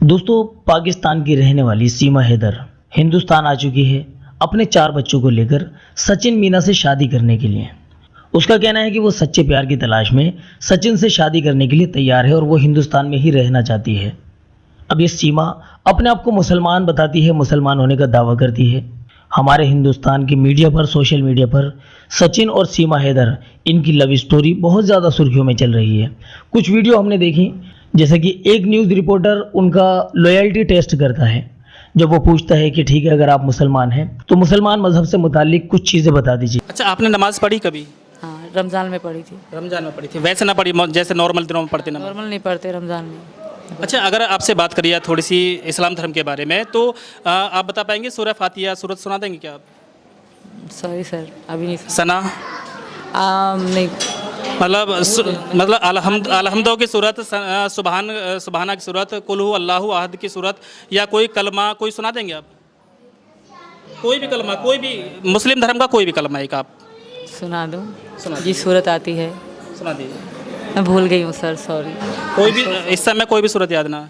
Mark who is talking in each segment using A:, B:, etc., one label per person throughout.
A: दोस्तों, पाकिस्तान की रहने वाली सीमा हैदर हिंदुस्तान आ चुकी है अपने 4 बच्चों को लेकर सचिन मीना से शादी करने के लिए। उसका कहना है कि वो सच्चे प्यार की तलाश में सचिन से शादी करने के लिए तैयार है और वो हिंदुस्तान में ही रहना चाहती है। अब ये सीमा अपने आप को मुसलमान बताती है, मुसलमान होने का दावा करती है। हमारे हिंदुस्तान की मीडिया पर, सोशल मीडिया पर सचिन और सीमा हैदर इनकी लव स्टोरी बहुत ज़्यादा सुर्खियों में चल रही है। कुछ वीडियो हमने देखी, जैसे कि एक न्यूज़ रिपोर्टर उनका लॉयल्टी टेस्ट करता है। जब वो पूछता है कि ठीक है, अगर आप मुसलमान हैं तो मुसलमान मजहब से मुताल्लिक कुछ चीज़ें बता दीजिए।
B: अच्छा, आपने नमाज पढ़ी कभी?
C: हाँ, रमज़ान में पढ़ी थी।
B: रमज़ान में पढ़ी थी, वैसे ना पढ़ी जैसे नॉर्मल दिनों में पढ़ते नमाज?
C: नॉर्मल नहीं पढ़ते रमज़ान में।
B: अच्छा, अगर आपसे बात करिए थोड़ी सी इस्लाम धर्म के बारे में, तो आप बता पाएंगे सूरह फातिहा सूरत सुना देंगे क्या आप?
C: सॉरी सर, अभी नहीं
B: सना
C: नहीं।
B: मतलब अलहम्दो की सूरत, सुबहाना की सूरत, कुल हु अल्लाहु अहद की सूरत, या कोई कलमा कोई सुना देंगे आप? कोई भी कलमा, कोई भी मुस्लिम धर्म का कोई भी कलमा एक आप
C: सुना दूँ?
B: सुना
C: जी, सूरत आती है,
B: सुना दीजिए।
C: मैं भूल गई हूँ सर, सॉरी।
B: कोई भी इस समय कोई भी सूरत याद ना?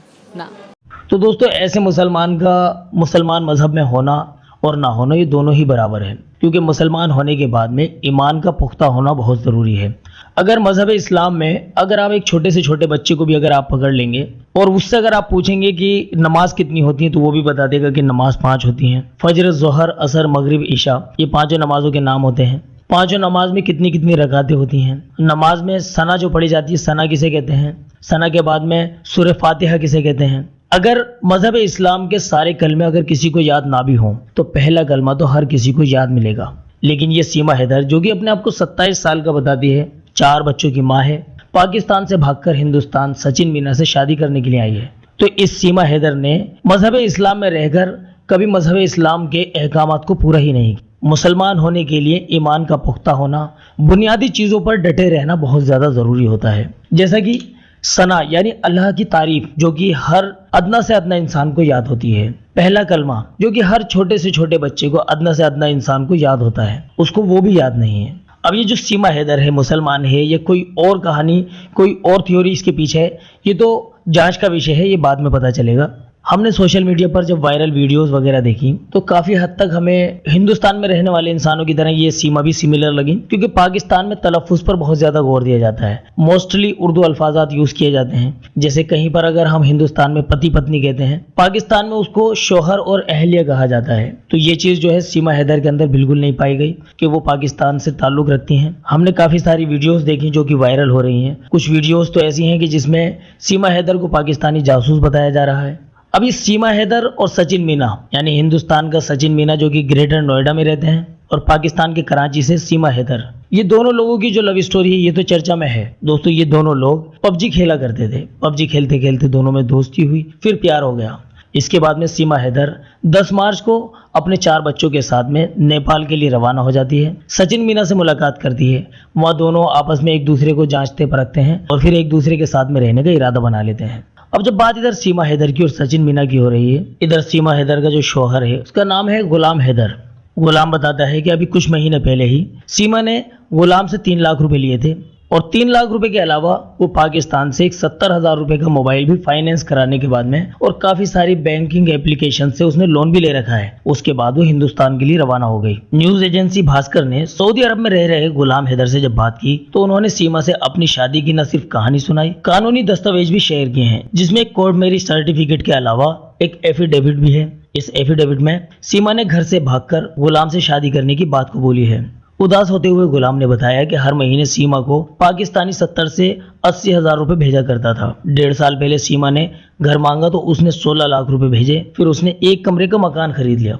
A: तो दोस्तों, ऐसे मुसलमान का मुसलमान मजहब में होना और ना होना ये दोनों ही बराबर है, क्योंकि मुसलमान होने के बाद में ईमान का पुख्ता होना बहुत ज़रूरी है। अगर मजहब इस्लाम में अगर आप एक छोटे से छोटे बच्चे को भी अगर आप पकड़ लेंगे और उससे अगर आप पूछेंगे कि नमाज कितनी होती है, तो वो भी बता देगा कि नमाज 5 होती हैं। फजर, ज़ोहर, असर, मगरिब, ईशा, ये 5 नमाजों के नाम होते हैं। 5 नमाज में कितनी कितनी रकातें होती हैं। नमाज में सना जो पढ़ी जाती है, सना किसे कहते हैं? सना के बाद में सूरह फातिहा किसे कहते हैं? अगर मजहब इस्लाम के सारे कलमे अगर किसी को याद ना भी हों तो पहला कलमा तो हर किसी को याद मिलेगा। लेकिन ये सीमा हैदर, जो कि अपने आप को 27 साल का बताती है, 4 बच्चों की माँ है, पाकिस्तान से भागकर हिंदुस्तान सचिन मीना से शादी करने के लिए आई है। तो इस सीमा हैदर ने मजहब इस्लाम में रहकर कभी मजहब इस्लाम के अहकामात को पूरा ही नहीं किया। मुसलमान होने के लिए ईमान का पुख्ता होना, बुनियादी चीज़ों पर डटे रहना बहुत ज़्यादा ज़रूरी होता है। जैसा कि सना यानी अल्लाह की तारीफ, जो कि हर अदना से अदना इंसान को याद होती है। पहला कलमा, जो कि हर छोटे से छोटे बच्चे को, अदना से अदना इंसान को याद होता है, उसको वो भी याद नहीं है। अब ये जो सीमा हैदर है, मुसलमान है, ये कोई और कहानी, कोई और थ्योरी इसके पीछे है, ये तो जांच का विषय है, ये बाद में पता चलेगा। हमने सोशल मीडिया पर जब वायरल वीडियोस वगैरह देखी तो काफ़ी हद तक हमें हिंदुस्तान में रहने वाले इंसानों की तरह ये सीमा भी सिमिलर लगी, क्योंकि पाकिस्तान में तलफ़्फ़ुज़ पर बहुत ज़्यादा गौर दिया जाता है। मोस्टली उर्दू अल्फाजात यूज़ किए जाते हैं। जैसे कहीं पर अगर हम हिंदुस्तान में पति पत्नी कहते हैं, पाकिस्तान में उसको शोहर और अहलिया कहा जाता है। तो ये चीज़ जो है सीमा हैदर के अंदर बिल्कुल नहीं पाई गई कि वो पाकिस्तान से ताल्लुक़ रखती हैं। हमने काफ़ी सारी वीडियोज़ देखी जो कि वायरल हो रही हैं। कुछ वीडियोज़ तो ऐसी हैं कि जिसमें सीमा हैदर को पाकिस्तानी जासूस बताया जा रहा है। अब इस सीमा हैदर और सचिन मीना, यानी हिंदुस्तान का सचिन मीना जो कि ग्रेटर नोएडा में रहते हैं, और पाकिस्तान के कराची से सीमा हैदर, ये दोनों लोगों की जो लव स्टोरी है ये तो चर्चा में है। दोस्तों, ये दोनों लोग पबजी खेला करते थे। पबजी खेलते खेलते दोनों में दोस्ती हुई, फिर प्यार हो गया। इसके बाद में सीमा हैदर 10 मार्च को अपने 4 बच्चों के साथ में नेपाल के लिए रवाना हो जाती है। सचिन मीना से मुलाकात करती है। वहाँ दोनों आपस में एक दूसरे को जांचते परखते हैं और फिर एक दूसरे के साथ में रहने का इरादा बना लेते हैं। अब जब बात इधर सीमा हैदर की और सचिन मीना की हो रही है, इधर सीमा हैदर का जो शौहर है उसका नाम है गुलाम हैदर। गुलाम बताता है कि अभी कुछ महीने पहले ही सीमा ने गुलाम से 3 लाख रुपए लिए थे, और 3 लाख रुपए के अलावा वो पाकिस्तान से एक 70,000 रुपए का मोबाइल भी फाइनेंस कराने के बाद में, और काफ़ी सारी बैंकिंग एप्लीकेशन से उसने लोन भी ले रखा है। उसके बाद वो हिंदुस्तान के लिए रवाना हो गई। न्यूज़ एजेंसी भास्कर ने सऊदी अरब में रह रहे गुलाम हैदर से जब बात की तो उन्होंने सीमा से अपनी शादी की न सिर्फ कहानी सुनाई, कानूनी दस्तावेज भी शेयर किए हैं, जिसमें एक कोर्ट मैरिज सर्टिफिकेट के अलावा एक एफिडेविट भी है। इस एफिडेविट में सीमा ने घर से भागकर गुलाम से शादी करने की बात को बोली है। उदास होते हुए गुलाम ने बताया कि हर महीने सीमा को पाकिस्तानी 70 से 80,000 रुपए भेजा करता था। 1.5 साल पहले सीमा ने घर मांगा तो उसने 16 लाख रुपए भेजे। फिर उसने 1 कमरे का मकान खरीद लिया।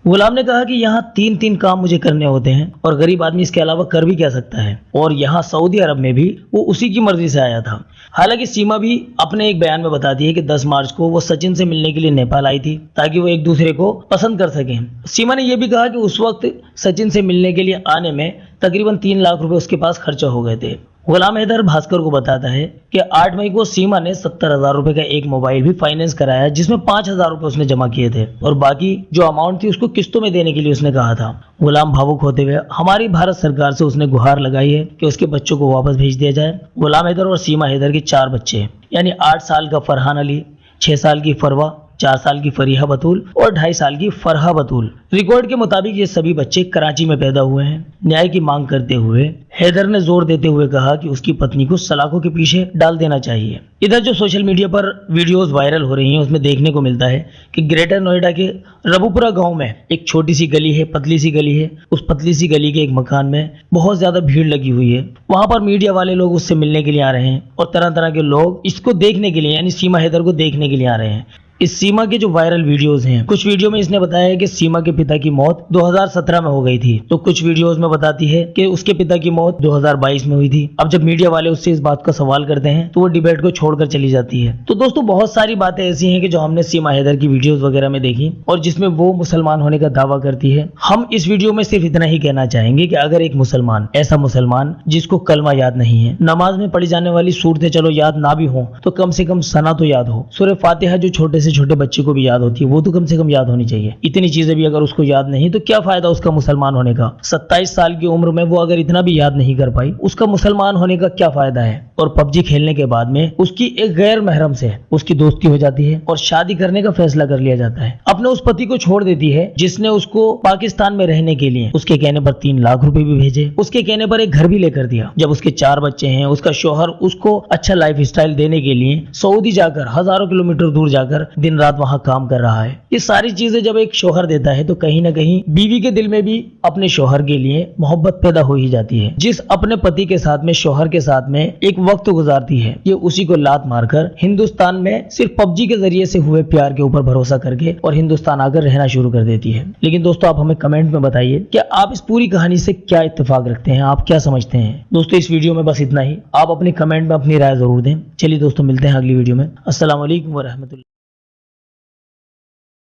A: गुलाम ने कहा कि यहाँ 3 काम मुझे करने होते हैं और गरीब आदमी इसके अलावा कर भी क्या सकता है, और यहाँ सऊदी अरब में भी वो उसी की मर्जी से आया था। हालांकि सीमा भी अपने एक बयान में बताती है कि 10 मार्च को वो सचिन से मिलने के लिए नेपाल आई थी ताकि वो एक दूसरे को पसंद कर सकें। सीमा ने यह भी कहा कि उस वक्त सचिन से मिलने के लिए आने में तकरीबन 3 लाख रुपए उसके पास खर्चा हो गए थे। गुलाम हैदर भास्कर को बताता है कि 8 मई को सीमा ने 70,000 रुपए का एक मोबाइल भी फाइनेंस कराया, जिसमें 5,000 रुपए उसने जमा किए थे और बाकी जो अमाउंट थी उसको किस्तों में देने के लिए उसने कहा था। गुलाम भावुक होते हुए हमारी भारत सरकार से उसने गुहार लगाई है कि उसके बच्चों को वापस भेज दिया जाए। गुलाम हैदर और सीमा हैदर के 4 बच्चे यानी 8 साल का फरहान अली, 6 साल की फरवा, 4 साल की फरीहा बतूल और 2.5 साल की फरहा बतूल। रिकॉर्ड के मुताबिक ये सभी बच्चे कराची में पैदा हुए हैं। न्याय की मांग करते हुए हैदर ने जोर देते हुए कहा कि उसकी पत्नी को सलाखों के पीछे डाल देना चाहिए। इधर जो सोशल मीडिया पर वीडियोस वायरल हो रही हैं उसमें देखने को मिलता है कि ग्रेटर नोएडा के रबुपुरा गांव में एक छोटी सी गली है, पतली सी गली है। उस पतली सी गली के एक मकान में बहुत ज्यादा भीड़ लगी हुई है। वहां पर मीडिया वाले लोग उससे मिलने के लिए आ रहे हैं और तरह तरह के लोग इसको देखने के लिए यानी सीमा हैदर को देखने के लिए आ रहे हैं। इस सीमा के जो वायरल वीडियोस हैं, कुछ वीडियो में इसने बताया है कि सीमा के पिता की मौत 2017 में हो गई थी, तो कुछ वीडियोस में बताती है कि उसके पिता की मौत 2022 में हुई थी। अब जब मीडिया वाले उससे इस बात का सवाल करते हैं तो वो डिबेट को छोड़कर चली जाती है। तो दोस्तों बहुत सारी बातें ऐसी हैं कि जो हमने सीमा हैदर की वीडियोस वगैरह में देखी और जिसमें वो मुसलमान होने का दावा करती है। हम इस वीडियो में सिर्फ इतना ही कहना चाहेंगे कि अगर एक मुसलमान, ऐसा मुसलमान जिसको कलमा याद नहीं है, नमाज में पढ़ी जाने वाली सूरतें चलो याद ना भी हो तो कम से कम सना तो याद हो। सूरह फातिहा जो छोटे से छोटे बच्चे को भी याद होती है वो तो कम से कम याद होनी चाहिए। इतनी चीजें भी अगर उसको याद नहीं तो क्या फायदा उसका मुसलमान होने का। 27 साल की उम्र में वो अगर इतना भी याद नहीं कर पाई, उसका मुसलमान होने का क्या फायदा है। और पबजी खेलने के बाद में उसकी एक गैर महरम से उसकी दोस्ती हो जाती है और शादी करने का फैसला कर लिया जाता है। अपने उस पति को छोड़ देती है जिसने उसको पाकिस्तान में रहने के लिए उसके कहने पर 3 लाख रुपए भी भेजे, उसके कहने पर एक घर भी लेकर दिया। जब उसके 4 बच्चे हैं, उसका शौहर उसको अच्छा लाइफ स्टाइल देने के लिए सऊदी जाकर हजारों किलोमीटर दूर जाकर दिन रात वहां काम कर रहा है। ये सारी चीजें जब एक शौहर देता है तो कहीं ना कहीं बीवी के दिल में भी अपने शौहर के लिए मोहब्बत पैदा हो ही जाती है। जिस अपने पति के साथ में, शौहर के साथ में एक वक्त गुजारती है, ये उसी को लात मारकर हिंदुस्तान में सिर्फ पबजी के जरिए से हुए प्यार के ऊपर भरोसा करके और हिंदुस्तान आकर रहना शुरू कर देती है। लेकिन दोस्तों आप हमें कमेंट में बताइए कि आप इस पूरी कहानी से क्या इत्तेफाक रखते हैं, आप क्या समझते हैं। दोस्तों इस वीडियो में बस इतना ही। आप अपनी कमेंट में अपनी राय जरूर दें। चलिए दोस्तों मिलते हैं अगली वीडियो में। अस्सलाम वालेकुम व रहमतुल्लाह।